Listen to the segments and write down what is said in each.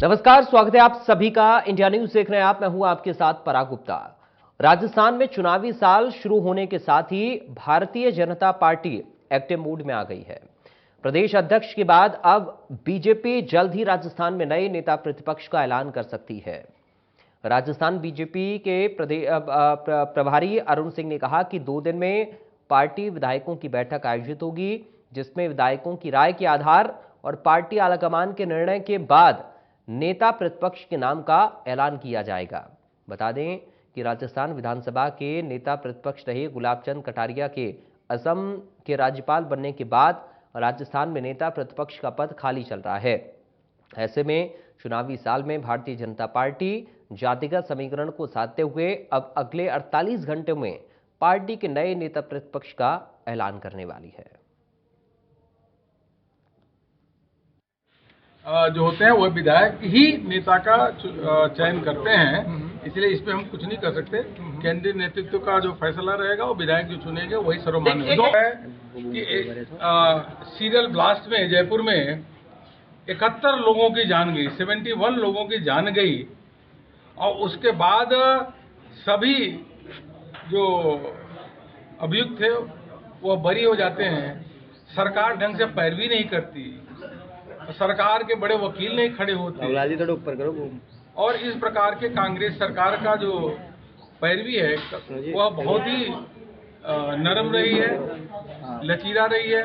नमस्कार, स्वागत है आप सभी का। इंडिया न्यूज देख रहे हैं आप। मैं हूं आपके साथ पराग गुप्ता। राजस्थान में चुनावी साल शुरू होने के साथ ही Bharatiya Janata party active mood में आ गई है। प्रदेश अध्यक्ष के बाद अब बीजेपी जल्द ही राजस्थान में नए नेता प्रतिपक्ष का ऐलान कर सकती है। राजस्थान बीजेपी के प्रभारी अरुण सिंह ने कहा कि 2 दिन में पार्टी विधायकों की बैठक आयोजित होगी, जिसमें विधायकों की राय के आधार और पार्टी आलाकमान के निर्णय के बाद नेता प्रतिपक्ष के नाम का ऐलान किया जाएगा। बता दें कि राजस्थान विधानसभा के नेता प्रतिपक्ष रहे गुलाब चंद कटारिया के असम के राज्यपाल बनने के बाद राजस्थान में नेता प्रतिपक्ष का पद खाली चल रहा है। ऐसे में चुनावी साल में भारतीय जनता पार्टी जातिगत समीकरण को साधते हुए अब अगले 48 घंटे में पार्टी के नए नेता प्रतिपक्ष का ऐलान करने वाली है। जो होते हैं वो विधायक ही नेता का चयन करते हैं, इसलिए इस पे हम कुछ नहीं कर सकते। केंद्रीय नेतृत्व का जो फैसला रहेगा वो विधायक जो चुनेंगे वही सर्वमान्य होगा। कि सीरियल ब्लास्ट में जयपुर में 71 लोगों की जान गई, 71 लोगों की जान गई, और उसके बाद सभी जो अभियुक्त थे वो बरी हो जाते हैं। सरकार ढंग से पैरवी नहीं करती, सरकार के बड़े वकील नहीं खड़े होते, थोड़ा ऊपर करो। और इस प्रकार के कांग्रेस सरकार का जो पैरवी है वह बहुत ही नरम रही है, लचीला रही है,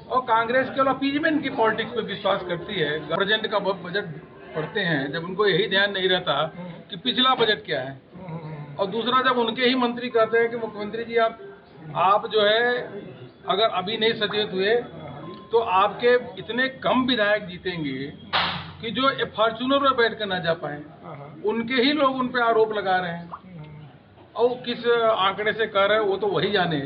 और कांग्रेस केवल अपीजमेंट की पॉलिटिक्स पे विश्वास करती है। प्रेजेंट का बजट पढ़ते हैं जब उनको यही ध्यान नहीं रहता कि पिछला बजट क्या है, और दूसरा जब उनके ही मंत्री कहते हैं कि मुख्यमंत्री जी आप जो है अगर अभी नहीं सचेत हुए तो आपके इतने कम विधायक जीतेंगे कि जो फॉर्च्यूनर में बैठ कर ना जा पाए, उनके ही लोग उन पे आरोप लगा रहे हैं। और किस आंकड़े से कर रहे हैं वो तो वही जाने,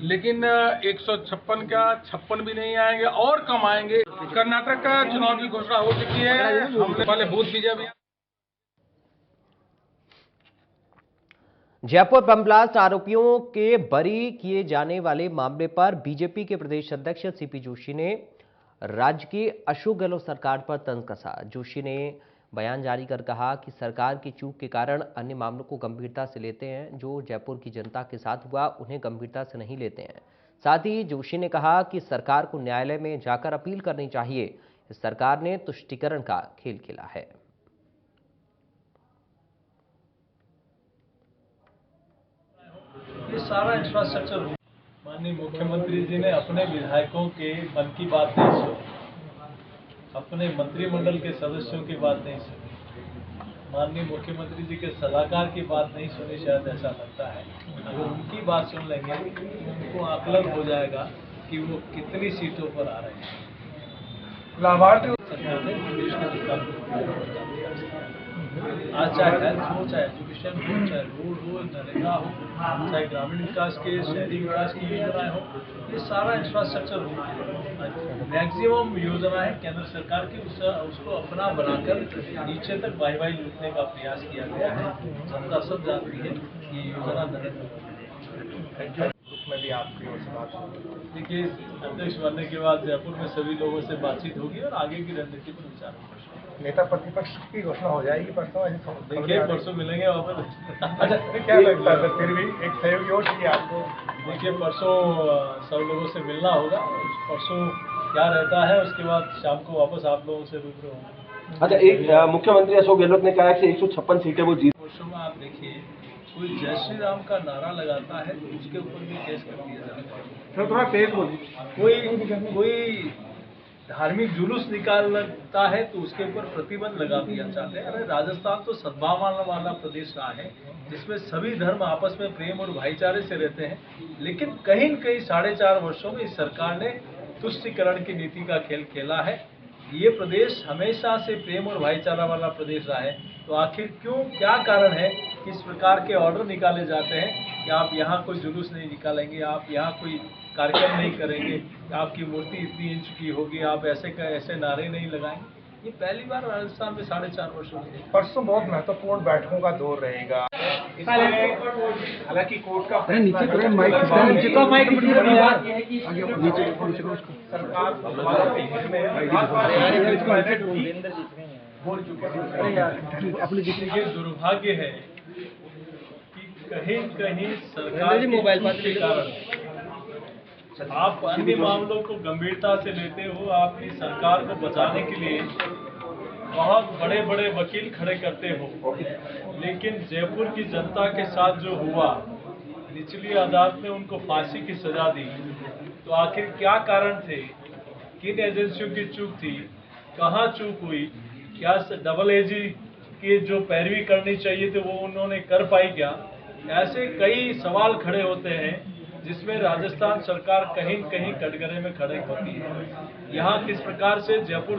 लेकिन 156 का 56 भी नहीं आएंगे और कम आएंगे। कर्नाटक का चुनाव की घोषणा हो चुकी है, हमने पहले बूथ विजय भी। जयपुर बम ब्लास्ट आरोपियों के बरी किए जाने वाले मामले पर बीजेपी के प्रदेश अध्यक्ष सीपी जोशी ने राज्य की अशोक गहलोत सरकार पर तंज कसा। जोशी ने बयान जारी कर कहा कि सरकार की चूक के कारण अन्य मामलों को गंभीरता से लेते हैं, जो जयपुर की जनता के साथ हुआ उन्हें गंभीरता से नहीं लेते हैं। साथ ही जोशी ने कहा कि सरकार को न्यायालय में जाकर अपील करनी चाहिए। सरकार ने तुष्टीकरण का खेल खेला है। ये सारा इंफ्रास्ट्रक्चर माननीय मुख्यमंत्री जी ने अपने विधायकों के मन की बात नहीं सुनी, अपने मंत्रिमंडल के सदस्यों की बात नहीं सुनी, माननीय मुख्यमंत्री जी के सलाहकार की बात नहीं सुनी। शायद ऐसा लगता है अगर उनकी बात सुन लेंगे तो उनको आकलन हो जाएगा कि वो कितनी सीटों पर आ रहे हैं। लाभार्थी आज चाहे हेल्थ हो, चाहे एजुकेशन हो, चाहे रोड हो, नरेगा हो, चाहे ग्रामीण विकास के शहरी विकास की योजनाएं हो, ये सारा इंफ्रास्ट्रक्चर हो। मैक्सिमम योजनाएं केंद्र सरकार की उसको अपना बनाकर नीचे तक वाई लूटने का प्रयास किया गया है। जनता सब जानती है ये योजना नरेंद्र मोदी में भी आपकी ओर से बात। देखिए, अध्यक्ष बनने के बाद जयपुर में सभी लोगों से बातचीत होगी और आगे की रणनीति पर विचार होगा। नेता प्रतिपक्ष की घोषणा हो जाएगी परसों? देखिए, परसों मिलेंगे वापस। अच्छा, क्या लगता है फिर भी एक सहयोगी और चाहिए आपको? देखिए, परसों सब लोगों से मिलना होगा, परसों क्या रहता है उसके बाद शाम को वापस आप लोगों से रूबरू होंगे। अच्छा, एक मुख्यमंत्री अशोक गहलोत ने कहा है कि 156 सीटें वो जीत। वर्षों में आप देखिए, कोई जय श्री राम का नारा लगाता है तो उसके ऊपर भी केस कर दिया जाता है। थोड़ा तेज बोलिए। कोई धार्मिक जुलूस निकालता है तो उसके ऊपर प्रतिबंध लगा दिया जाता है। अरे राजस्थान तो सद्भाव वाला प्रदेश रहा है, जिसमें सभी धर्म आपस में प्रेम और भाईचारे से रहते हैं, लेकिन कहीं न कहीं 4.5 वर्षों में इस सरकार ने तुष्टीकरण की नीति का खेल खेला है। ये प्रदेश हमेशा से प्रेम और भाईचारा वाला प्रदेश रहा है, तो आखिर क्या कारण है कि इस प्रकार के ऑर्डर निकाले जाते हैं कि आप यहाँ कोई जुलूस नहीं निकालेंगे, आप यहाँ कोई कार्यक्रम नहीं करेंगे, आपकी मूर्ति इतनी इंच की होगी, आप ऐसे नारे नहीं लगाएंगे। ये पहली बार राजस्थान में 4.5 वर्षों में। परसों बहुत महत्वपूर्ण बैठकों का दौर रहेगा। हालांकि कोर्ट का सरकार बोल चुके हैं। देखिए, दुर्भाग्य है कि कहीं कहीं सरकार की चूक के कारण आप अन्य मामलों को गंभीरता से लेते हो, आपकी सरकार को बचाने के लिए बहुत बड़े बड़े वकील खड़े करते हो, लेकिन जयपुर की जनता के साथ जो हुआ, निचली अदालत ने उनको फांसी की सजा दी, तो आखिर क्या कारण थे, किन एजेंसियों की चूक थी, कहाँ चूक हुई, क्या डबल एजी की जो पैरवी करनी चाहिए थी वो उन्होंने कर पाई क्या? ऐसे कई सवाल खड़े होते हैं जिसमें राजस्थान सरकार कहीं कहीं कटघरे में खड़े होती है। यहाँ किस प्रकार से जयपुर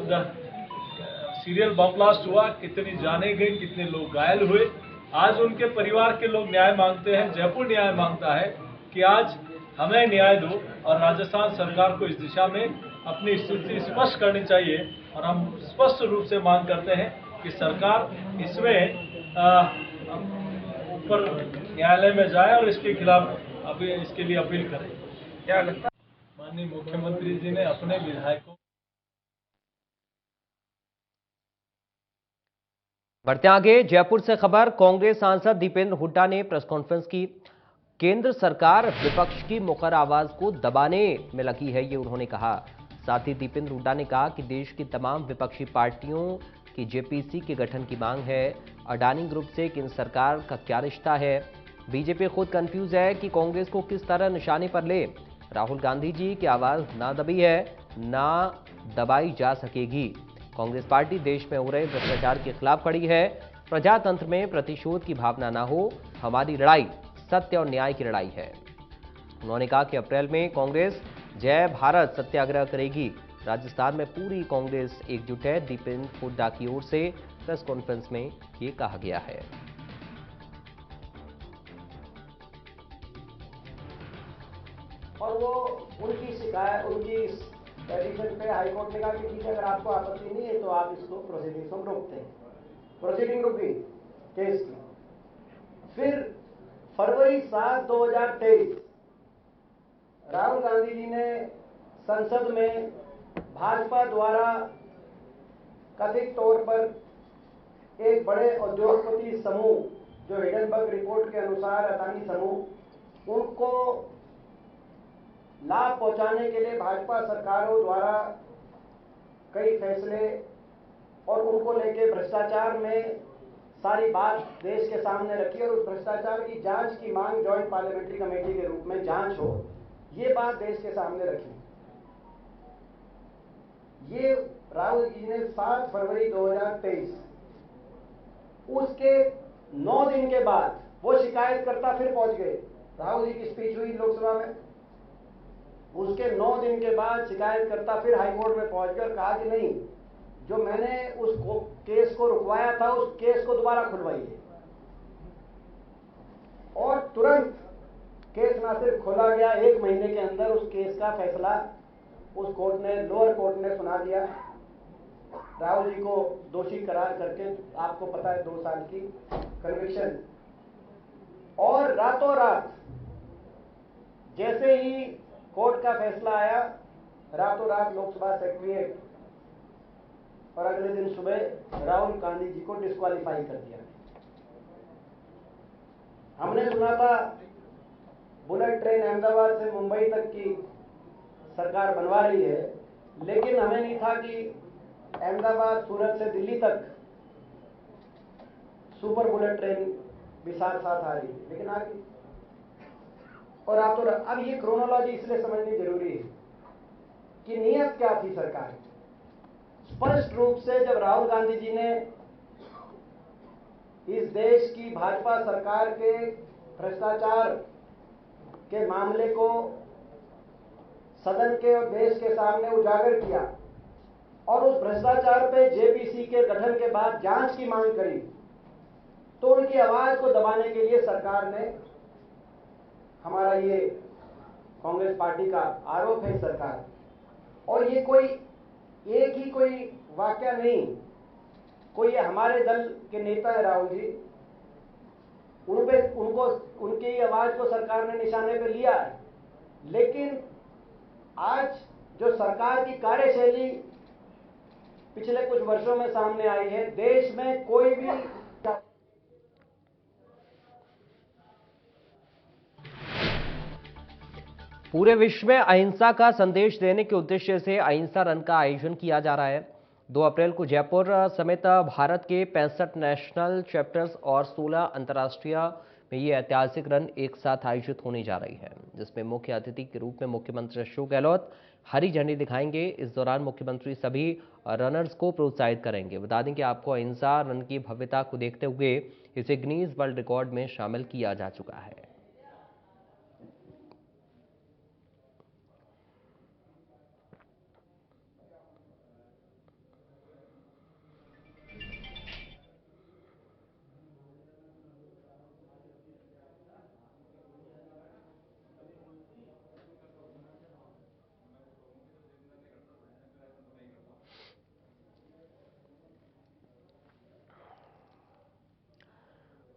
सीरियल बम ब्लास्ट हुआ, कितनी जाने गई, कितने लोग घायल हुए, आज उनके परिवार के लोग न्याय मांगते हैं, जयपुर न्याय मांगता है कि आज हमें न्याय दो, और राजस्थान सरकार को इस दिशा में अपनी स्थिति स्पष्ट करनी चाहिए। और हम स्पष्ट रूप से मांग करते हैं कि सरकार इसमें ऊपर न्यायालय में जाए और इसके खिलाफ अभी इसके लिए अपील करें। क्या लगता है माननीय मुख्यमंत्री जी ने अपने विधायकों। बढ़ते आगे, जयपुर से खबर। कांग्रेस सांसद दीपेंद्र हुड्डा ने प्रेस कॉन्फ्रेंस की। केंद्र सरकार विपक्ष की मुखर आवाज को दबाने में लगी है, ये उन्होंने कहा। साथ ही दीपेंद्र हुड्डा ने कहा कि देश की तमाम विपक्षी पार्टियों की जेपीसी के गठन की मांग है। अडानी ग्रुप से केंद्र सरकार का क्या रिश्ता है? बीजेपी खुद कंफ्यूज है कि कांग्रेस को किस तरह निशाने पर ले। राहुल गांधी जी की आवाज ना दबी है, ना दबाई जा सकेगी। कांग्रेस पार्टी देश में हो रहे भ्रष्टाचार के खिलाफ खड़ी है। प्रजातंत्र में प्रतिशोध की भावना ना हो। हमारी लड़ाई सत्य और न्याय की लड़ाई है। उन्होंने कहा कि अप्रैल में कांग्रेस जय भारत सत्याग्रह करेगी। राजस्थान में पूरी कांग्रेस एकजुट है। दीपेंद्र हुड्डा की ओर से प्रेस कॉन्फ्रेंस में ये कहा गया है। और वो उनकी शिकायत, उनकी पेटिशन पे हाईकोर्ट ने कहा कि ठीक है, अगर आपको आपत्ति नहीं है तो आप इसको प्रोसीडिंग्स को रोकते हैं। प्रोसीडिंग रुक गई केस की। फिर फरवरी 7, 2023 राहुल गांधी जी ने संसद में भाजपा द्वारा कथित तौर पर एक बड़े उद्योगपति समूह, जो हिडनबर्ग रिपोर्ट के अनुसार अदानी समूह, उनको लाभ पहुंचाने के लिए भाजपा सरकारों द्वारा कई फैसले और उनको लेके भ्रष्टाचार में सारी बात देश के सामने रखी और उस भ्रष्टाचार की जांच की मांग जॉइंट पार्लियामेंट्री कमेटी के रूप में जांच हो, ये बात देश के सामने रखी। ये राहुल जी ने 7 फरवरी 2023, उसके 9 दिन के बाद वो शिकायतकर्ता फिर पहुंच गए। राहुल जी की स्पीच हुई लोकसभा में, उसके 9 दिन के बाद शिकायतकर्ता फिर हाईकोर्ट में पहुंच कर कहा कि नहीं, जो मैंने उस केस को रुकवाया था उस केस को दोबारा खुलवाइए। और तुरंत केस ना सिर्फ खोला गया, 1 महीने के अंदर उस केस का फैसला उस कोर्ट ने, लोअर कोर्ट ने सुना दिया। राहुल जी को दोषी करार करके, आपको पता है 2 साल की कन्विक्शन। और रातों रात जैसे ही कोर्ट का फैसला आया, रातों रात लोकसभा सेक्रेटरीट और अगले दिन सुबह राहुल गांधी जी को डिस्क्वालीफाई कर दिया। हमने सुना था बुलेट ट्रेन अहमदाबाद से मुंबई तक की सरकार बनवा रही है, लेकिन हमें नहीं था कि अहमदाबाद सूरत से दिल्ली तक सुपर बुलेट ट्रेन भी साथ साथ आ रही है, लेकिन आ गई। और आप तो अब ये क्रोनोलॉजी इसलिए समझनी जरूरी है कि नियत क्या थी सरकार की। स्पष्ट रूप से जब राहुल गांधी जी ने इस देश की भाजपा सरकार के भ्रष्टाचार के मामले को सदन के और देश के सामने उजागर किया और उस भ्रष्टाचार पे जेपीसी के गठन के बाद जांच की मांग करी, तो उनकी आवाज को दबाने के लिए सरकार ने, हमारा ये कांग्रेस पार्टी का आरोप है सरकार, और ये कोई एक ही कोई वाकया नहीं, कोई ये हमारे दल के नेता है राहुल जी, उनकी आवाज को सरकार ने निशाने पे लिया है। लेकिन आज जो सरकार की कार्यशैली पिछले कुछ वर्षों में सामने आई है। देश में कोई भी पूरे विश्व में अहिंसा का संदेश देने के उद्देश्य से अहिंसा रन का आयोजन किया जा रहा है। 2 अप्रैल को जयपुर समेत भारत के 65 नेशनल चैप्टर्स और 16 अंतर्राष्ट्रीय में ये ऐतिहासिक रन एक साथ आयोजित होने जा रही है, जिसमें मुख्य अतिथि के रूप में मुख्यमंत्री अशोक गहलोत हरी झंडी दिखाएंगे। इस दौरान मुख्यमंत्री सभी रनर्स को प्रोत्साहित करेंगे। बता दें कि आपको अहिंसा रन की भव्यता को देखते हुए इसे गिनीज वर्ल्ड रिकॉर्ड में शामिल किया जा चुका है।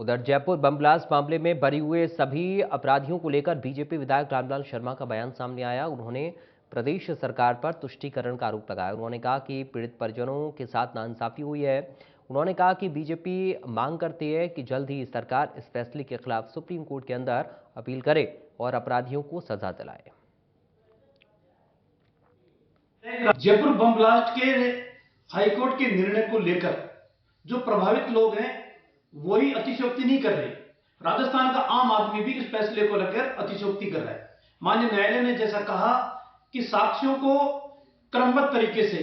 उधर जयपुर बम ब्लास्ट मामले में बरी हुए सभी अपराधियों को लेकर बीजेपी विधायक रामलाल शर्मा का बयान सामने आया। उन्होंने प्रदेश सरकार पर तुष्टीकरण का आरोप लगाया। उन्होंने कहा कि पीड़ित परिजनों के साथ नाइंसाफी हुई है। उन्होंने कहा कि बीजेपी मांग करती है कि जल्द ही सरकार इस फैसले के खिलाफ सुप्रीम कोर्ट के अंदर अपील करे और अपराधियों को सजा दिलाए। जयपुर बम ब्लास्ट के हाईकोर्ट के निर्णय को लेकर जो प्रभावित लोग हैं वही अतिशयोक्ति नहीं कर रहे। राजस्थान का आम आदमी भी इस फैसले को लेकर अतिशयोक्ति कर रहा है। माननीय न्यायालय ने जैसा कहा कि साक्ष्यों को क्रमबद्ध तरीके से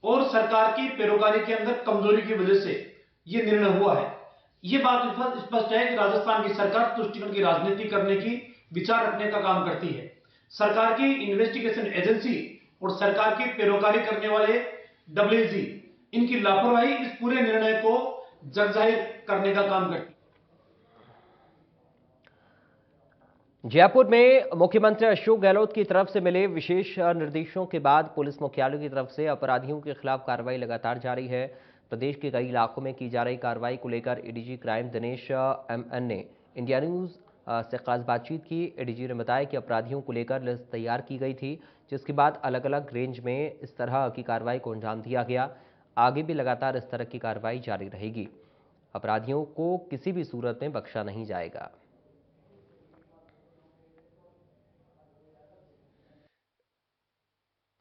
और सरकार की पैरोकारी के अंदर कमजोरी की वजह से यह निर्णय हुआ है। यह बात स्पष्ट है कि राजस्थान की सरकार तुष्टीकरण की राजनीति करने की विचार रखने का काम करती है। सरकार की इन्वेस्टिगेशन एजेंसी और सरकार की पैरोकारी करने वाले डब्ल्यूजी इनकी लापरवाही इस पूरे निर्णय को जगजाहिर करने का काम करती है। जयपुर में मुख्यमंत्री अशोक गहलोत की तरफ से मिले विशेष निर्देशों के बाद पुलिस मुख्यालय की तरफ से अपराधियों के खिलाफ कार्रवाई लगातार जारी है। प्रदेश के कई इलाकों में की जा रही कार्रवाई को लेकर एडीजी क्राइम दिनेश एमएन ने इंडिया न्यूज से खास बातचीत की। एडीजी ने बताया कि अपराधियों को लेकर लिस्ट तैयार की गई थी, जिसके बाद अलग अलग रेंज में इस तरह की कार्रवाई को अंजाम दिया गया। आगे भी लगातार इस तरह की कार्रवाई जारी रहेगी। अपराधियों को किसी भी सूरत में बख्शा नहीं जाएगा।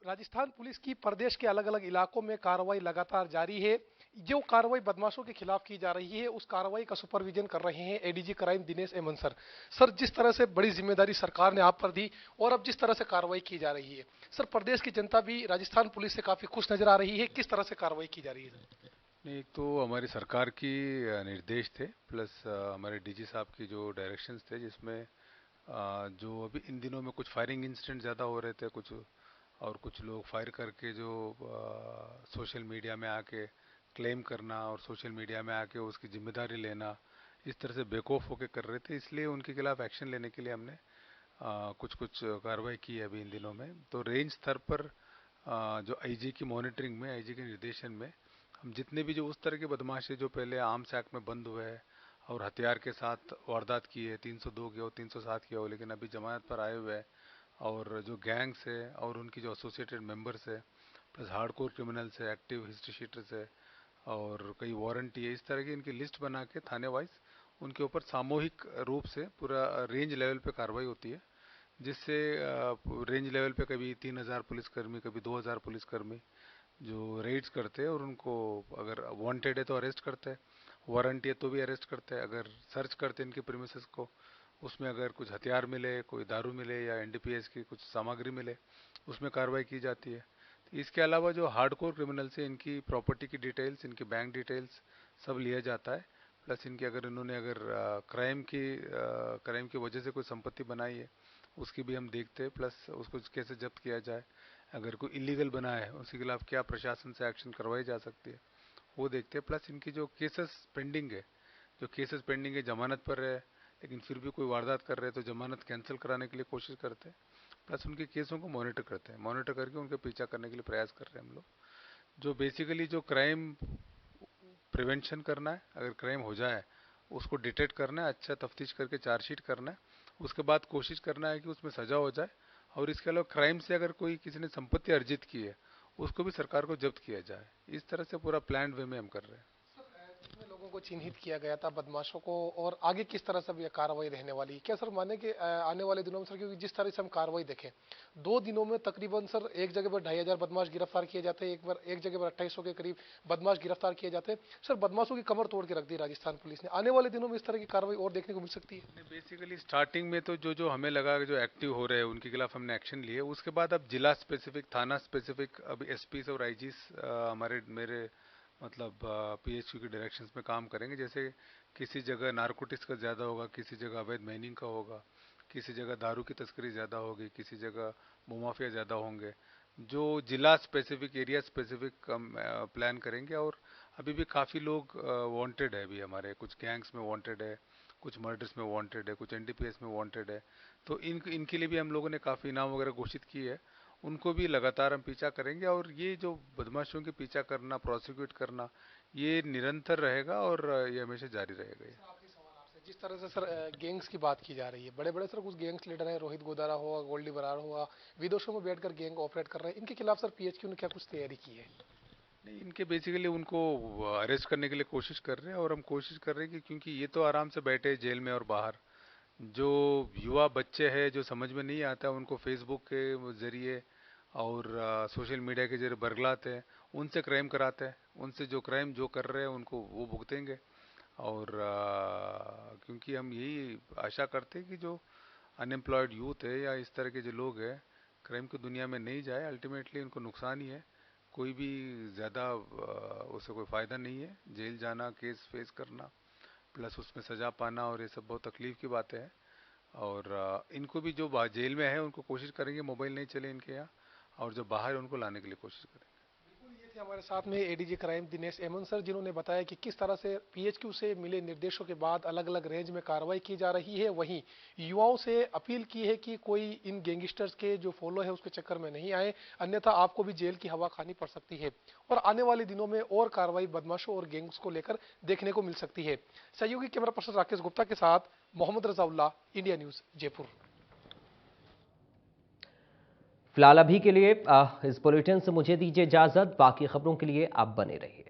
राजस्थान पुलिस की प्रदेश के अलग अलग इलाकों में कार्रवाई लगातार जारी है। जो कार्रवाई बदमाशों के खिलाफ की जा रही है उस कार्रवाई का सुपरविजन कर रहे हैं ADG crime Dinesh MN sir. Sir, जिस तरह से बड़ी जिम्मेदारी सरकार ने आप पर दी और अब जिस तरह से कार्रवाई की जा रही है, सर प्रदेश की जनता भी राजस्थान पुलिस से काफी खुश नजर आ रही है। किस तरह से कार्रवाई की जा रही है? नहीं, एक तो हमारी सरकार की निर्देश थे, प्लस हमारे डीजी साहब की जो डायरेक्शंस थे, जिसमें जो अभी इन दिनों में कुछ फायरिंग इंसिडेंट ज़्यादा हो रहे थे, कुछ लोग फायर करके जो सोशल मीडिया में आके क्लेम करना और सोशल मीडिया में आके उसकी जिम्मेदारी लेना, इस तरह से बेखौफ होकर कर रहे थे। इसलिए उनके खिलाफ एक्शन लेने के लिए हमने कुछ कार्रवाई की है अभी इन दिनों में। तो रेंज स्तर पर जो आईजी की मॉनिटरिंग में, आईजी के निर्देशन में हम जितने भी जो उस तरह के बदमाश है जो पहले आर्म्स एक्ट में बंद हुए हैं और हथियार के साथ वारदात की है, 302 की हो, 307 की हो, लेकिन अभी जमानत पर आए हुए हैं, और जो गैंग्स है और उनकी जो एसोसिएटेड मेंबर्स है, प्लस हार्डकोर क्रिमिनल्स है, एक्टिव हिस्ट्री शीटर्स है और कई वारंटी है, इस तरह की इनकी लिस्ट बना के थाने वाइज उनके ऊपर सामूहिक रूप से पूरा रेंज लेवल पे कार्रवाई होती है, जिससे रेंज लेवल पे कभी 3000 पुलिसकर्मी, कभी 2000 पुलिसकर्मी जो रेड्स करते हैं और उनको अगर वांटेड है तो अरेस्ट करते हैं, वारंटी है तो भी अरेस्ट करते हैं। अगर सर्च करते हैं इनके प्रीमिसेस को, उसमें अगर कुछ हथियार मिले, कोई दारू मिले या एनडीपीएस की कुछ सामग्री मिले, उसमें कार्रवाई की जाती है। तो इसके अलावा जो हार्डकोर क्रिमिनल से इनकी प्रॉपर्टी की डिटेल्स, इनकी बैंक डिटेल्स सब लिया जाता है, प्लस इनकी अगर इन्होंने क्राइम की वजह से कोई संपत्ति बनाई है उसकी भी हम देखते हैं, प्लस उसको कैसे जब्त किया जाए, अगर कोई इलीगल बना है उसके खिलाफ क्या प्रशासन से एक्शन करवाई जा सकती है वो देखते हैं। प्लस इनकी जो केसेस पेंडिंग है, जमानत पर है लेकिन फिर भी कोई वारदात कर रहे हैं तो जमानत कैंसिल कराने के लिए कोशिश करते हैं, प्लस उनके केसों को मॉनिटर करते हैं, मॉनिटर करके उनके पीछा करने के लिए प्रयास कर रहे हैं हम लोग। जो बेसिकली जो क्राइम प्रिवेंशन करना है, अगर क्राइम हो जाए उसको डिटेक्ट करना है, अच्छा तफ्तीश करके चार्जशीट करना है, उसके बाद कोशिश करना है कि उसमें सजा हो जाए। और इसके अलावा क्राइम से अगर कोई किसी ने संपत्ति अर्जित की है उसको भी सरकार को जब्त किया जाए। इस तरह से पूरा प्लान वे में हम कर रहे हैं। जितने लोगों को चिन्हित किया गया था बदमाशों को, और आगे किस तरह से अब ये कार्रवाई रहने वाली है? क्या सर माने कि आने वाले दिनों में सर, क्योंकि जिस तरह से हम कार्रवाई देखें 2 दिनों में तकरीबन सर एक जगह पर 2500 बदमाश गिरफ्तार किए जाते हैं, एक जगह पर 2800 के करीब बदमाश गिरफ्तार किए जाते हैं। सर बदमाशों की कमर तोड़ के रख दी राजस्थान पुलिस ने। आने वाले दिनों में इस तरह की कार्रवाई और देखने को मिल सकती है? बेसिकली स्टार्टिंग में तो जो हमें लगा कि जो एक्टिव हो रहे हैं उनके खिलाफ हमने एक्शन लिए। उसके बाद अब जिला स्पेसिफिक, थाना स्पेसिफिक, अब एसपी और आईजीस हमारे मेरे मतलब पीएचक्यू के डायरेक्शंस में काम करेंगे। जैसे किसी जगह नारकोटिक्स का ज़्यादा होगा, किसी जगह अवैध माइनिंग का होगा, किसी जगह दारू की तस्करी ज़्यादा होगी, किसी जगह भूमाफिया ज़्यादा होंगे। जो जिला स्पेसिफिक, एरिया स्पेसिफिक हम प्लान करेंगे। और अभी भी काफ़ी लोग वांटेड है, अभी हमारे कुछ गैंग्स में वांटेड है, कुछ मर्डर्स में वांटेड है, कुछ एनडीपीएस में वांटेड है। तो इनके लिए भी हम लोगों ने काफ़ी इनाम वगैरह घोषित की है। उनको भी लगातार हम पीछा करेंगे। और ये जो बदमाशों के पीछा करना, प्रोसिक्यूट करना, ये निरंतर रहेगा और ये हमेशा जारी रहेगा। ये आखिरी सवाल आपसे, जिस तरह से सर गैंग्स की बात की जा रही है, बड़े बड़े सर कुछ गैंग्स लीडर हैं, रोहित गोदारा हुआ, गोल्डी बरार हुआ, विदेशों में बैठकर गैंग ऑपरेट कर रहे हैं, इनके खिलाफ सर पीएचक्यू ने क्या कुछ तैयारी की है? नहीं, इनके बेसिकली उनको अरेस्ट करने के लिए कोशिश कर रहे हैं। और हम कोशिश कर रहे हैं कि क्योंकि ये तो आराम से बैठे जेल में और बाहर, जो युवा बच्चे हैं जो समझ में नहीं आता, उनको फेसबुक के जरिए और सोशल मीडिया के जरिए बरगलाते हैं, उनसे क्राइम कराते हैं। उनसे जो क्राइम जो कर रहे हैं उनको वो भुगतेंगे। और क्योंकि हम यही आशा करते हैं कि जो अनएम्प्लॉयड यूथ है या इस तरह के जो लोग हैं क्राइम की दुनिया में नहीं जाए। अल्टीमेटली उनको नुकसान ही है, कोई भी ज़्यादा उससे कोई फ़ायदा नहीं है। जेल जाना, केस फेस करना, प्लस उसमें सज़ा पाना, और ये सब बहुत तकलीफ़ की बातें हैं। और इनको भी जो जेल में है उनको कोशिश करेंगे मोबाइल नहीं चले इनके यहाँ, और जो बाहर है उनको लाने के लिए कोशिश करेंगे। ये थे हमारे साथ में एडीजी क्राइम दिनेश एमन सर, जिन्होंने बताया कि किस तरह से पीएचक्यू से मिले निर्देशों के बाद अलग अलग रेंज में कार्रवाई की जा रही है। वहीं युवाओं से अपील की है कि कोई इन गैंगस्टर्स के जो फॉलो है उसके चक्कर में नहीं आए, अन्यथा आपको भी जेल की हवा खानी पड़ सकती है। और आने वाले दिनों में और कार्रवाई बदमाशों और गैंग्स को लेकर देखने को मिल सकती है। सहयोगी कैमरा पर्सन राकेश गुप्ता के साथ मोहम्मद रजाउल्ला, इंडिया न्यूज, जयपुर। फिलहाल अभी के लिए इस बुलेटिन से मुझे दीजिए इजाजत। बाकी खबरों के लिए आप बने रहिए।